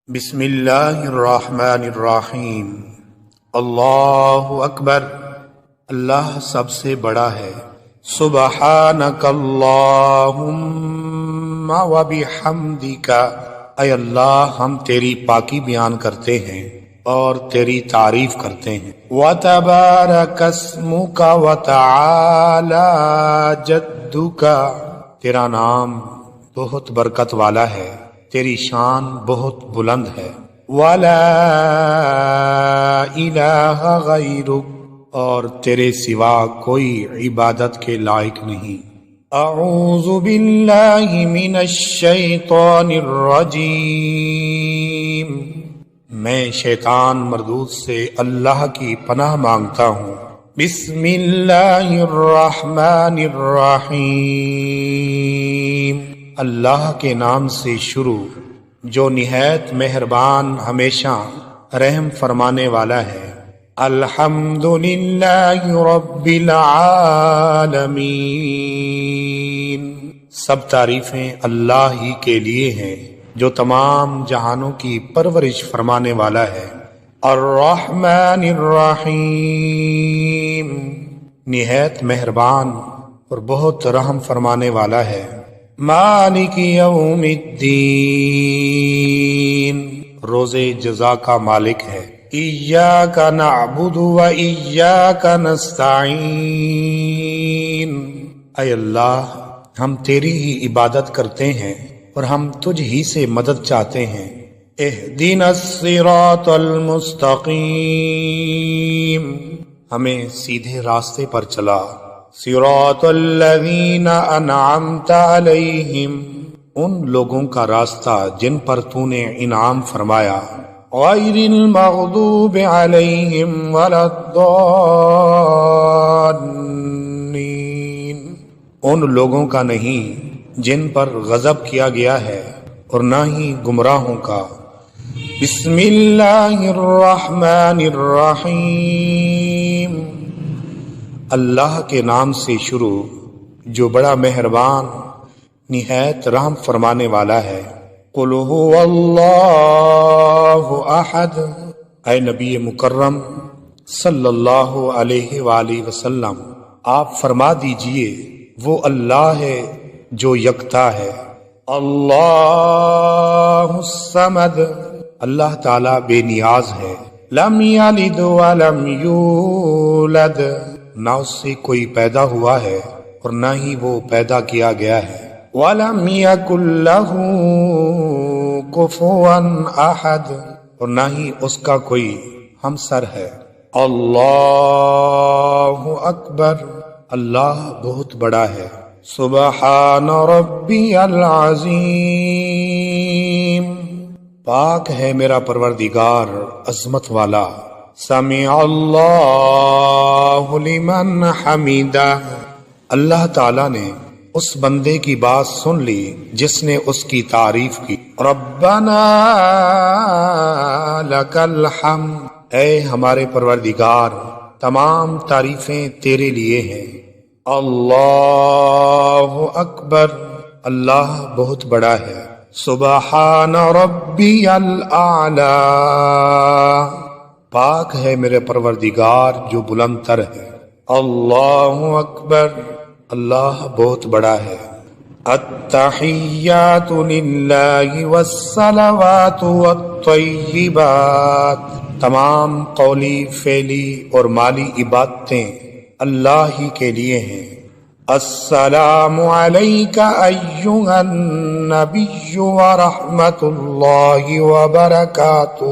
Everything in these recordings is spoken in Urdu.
بسم اللہ الرحمن الرحیم۔ اللہ اکبر، اللہ سب سے بڑا ہے۔ سبحانک اللہم وبحمدک، اے اللہ ہم تیری پاکی بیان کرتے ہیں اور تیری تعریف کرتے ہیں۔ وتبارک اسمک وتعالی جدک، تیرا نام بہت برکت والا ہے، تیری شان بہت بلند ہے۔ وَلَا إِلَٰهَ غَيْرُكَ، اور تیرے سوا کوئی عبادت کے لائق نہیں۔ اعوذ باللہ من الشیطان الرجیم، میں شیطان مردود سے اللہ کی پناہ مانگتا ہوں۔ بسم اللہ الرحمن الرحیم، اللہ کے نام سے شروع جو نہایت مہربان ہمیشہ رحم فرمانے والا ہے۔ الحمدللہ رب العالمین، سب تعریفیں اللہ ہی کے لیے ہیں جو تمام جہانوں کی پرورش فرمانے والا ہے۔ الرحمن الرحیم، نہایت مہربان اور بہت رحم فرمانے والا ہے۔ مالک یوم الدین، روز جزا کا مالک ہے۔ ایاک نعبد و ایاک نستعین، اے اللہ ہم تیری ہی عبادت کرتے ہیں اور ہم تجھ ہی سے مدد چاہتے ہیں۔ اہدنا الصراط المستقیم، ہمیں سیدھے راستے پر چلا۔ صراط الذین انعمت علیہم، ان لوگوں کا راستہ جن پر تو نے انعام فرمایا۔ غیر المغضوب علیہم ولا الضالین، ان لوگوں کا نہیں جن پر غضب کیا گیا ہے اور نہ ہی گمراہوں کا۔ بسم اللہ الرحمن الرحیم، اللہ کے نام سے شروع جو بڑا مہربان نہایت رحم فرمانے والا ہے۔ قل هو اللہ احد، اے نبی مکرم صلی اللہ علیہ وآلہ وسلم آپ فرما دیجئے وہ اللہ ہے جو یکتا ہے۔ اللہ الصمد، اللہ تعالی بے نیاز ہے۔ لم یلد ولم یولد، نہ اس سے کوئی پیدا ہوا ہے اور نہ ہی وہ پیدا کیا گیا ہے۔ وَلَمْ يَكُنْ لَهُ كُفُوًا أَحَدٌ، اور نہ ہی اس کا کوئی ہمسر ہے۔ اللہ اکبر، اللہ بہت بڑا ہے۔ سبحان ربی العظیم، پاک ہے میرا پروردگار عظمت والا۔ سمع اللہ لمن حمیدہ، اللہ تعالیٰ نے اس بندے کی بات سن لی جس نے اس کی تعریف کی۔ ربنا لک الحمد، اے ہمارے پروردگار تمام تعریفیں تیرے لیے ہیں۔ اللہ اکبر، اللہ بہت بڑا ہے۔ سبحان ربی الاعلی، پاک ہے میرے پروردگار جو بلند تر ہے۔ اللہ اکبر، اللہ بہت بڑا ہے۔ التحیات للہ والصلوات والطیبات، تمام قولی فعلی اور مالی عبادتیں اللہ ہی کے لیے ہیں۔ السلام علیک ایہا النبی ورحمۃ اللہ وبرکاتہ،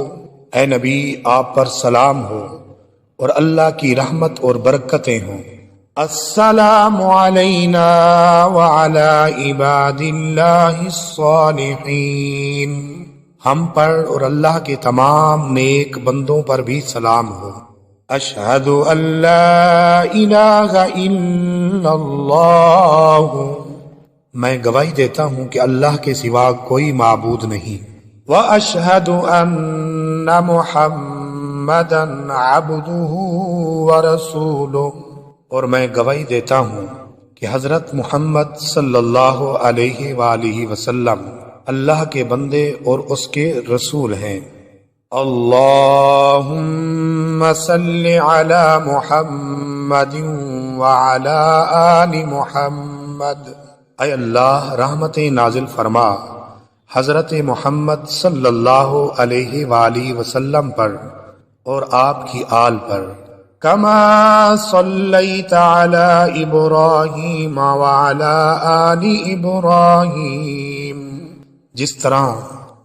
اے نبی آپ پر سلام ہو اور اللہ کی رحمت اور برکتیں ہوں۔ السلام علینا وعلی عباد اللہ الصالحین، ہم پر اور اللہ کے تمام نیک بندوں پر بھی سلام ہو۔ اشہد ان لا الہ الا اللہ، میں گواہی دیتا ہوں کہ اللہ کے سوا کوئی معبود نہیں۔ واشہد ان محمدا عبدہ ورسولہ، اور میں گواہی دیتا ہوں کہ حضرت محمد صلی اللہ علیہ وآلہ وسلم اللہ کے بندے اور اس کے رسول ہیں۔ اللہم صل علی محمد وعلی آل محمد، اے اللہ رحمتیں نازل فرما حضرت محمد صلی اللہ علیہ وآلہ وسلم پر اور آپ کی آل پر، کما صلیت علی ابراہیم وعلی آل ابراہیم، جس طرح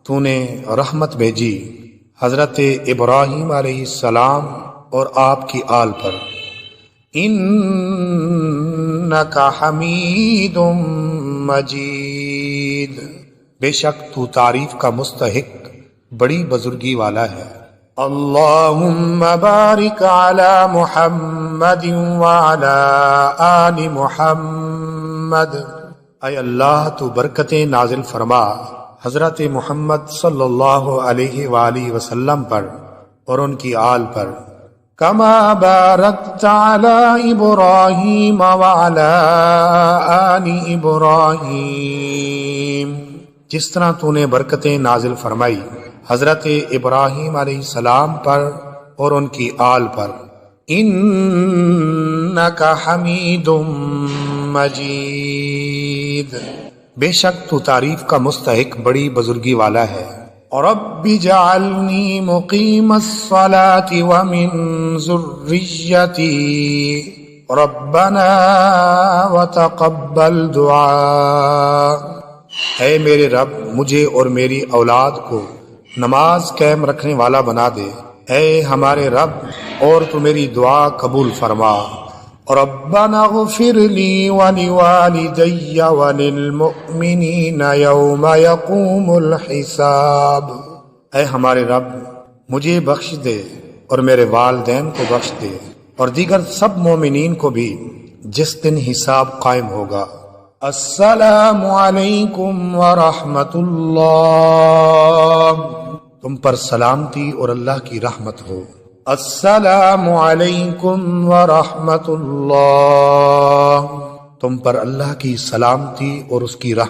تو نے رحمت بھیجی حضرت ابراہیم علیہ السلام اور آپ کی آل پر۔ انک حمید مجید، بے شک تو تعریف کا مستحق بڑی بزرگی والا ہے۔ اللہم بارک علی محمد وعلی آل محمد، اے اللہ تو برکتیں نازل فرما حضرت محمد صلی اللہ علیہ وآلہ وسلم پر اور ان کی آل پر، کما بارکت علی ابراہیم وعلی آل ابراہیم، جس طرح تو نے برکتیں نازل فرمائی حضرت ابراہیم علیہ السلام پر اور ان کی آل پر۔ انک حمید مجید، بے شک تو تعریف کا مستحق بڑی بزرگی والا ہے۔ رب اجعلنی مقیم الصلاة ومن ذریتی ربنا وتقبل دعاء، اے میرے رب مجھے اور میری اولاد کو نماز قائم رکھنے والا بنا دے، اے ہمارے رب اور تو میری دعا قبول فرما۔ ربنا اغفر لی ولوالدی وللمؤمنین یوم یقوم الحساب، اے ہمارے رب مجھے بخش دے اور میرے والدین کو بخش دے اور دیگر سب مومنین کو بھی جس دن حساب قائم ہوگا۔ السلام علیکم ورحمۃ اللہ، تم پر سلامتی اور اللہ کی رحمت ہو۔ السلام علیکم ورحمۃ اللہ، تم پر اللہ کی سلامتی اور اس کی رحمت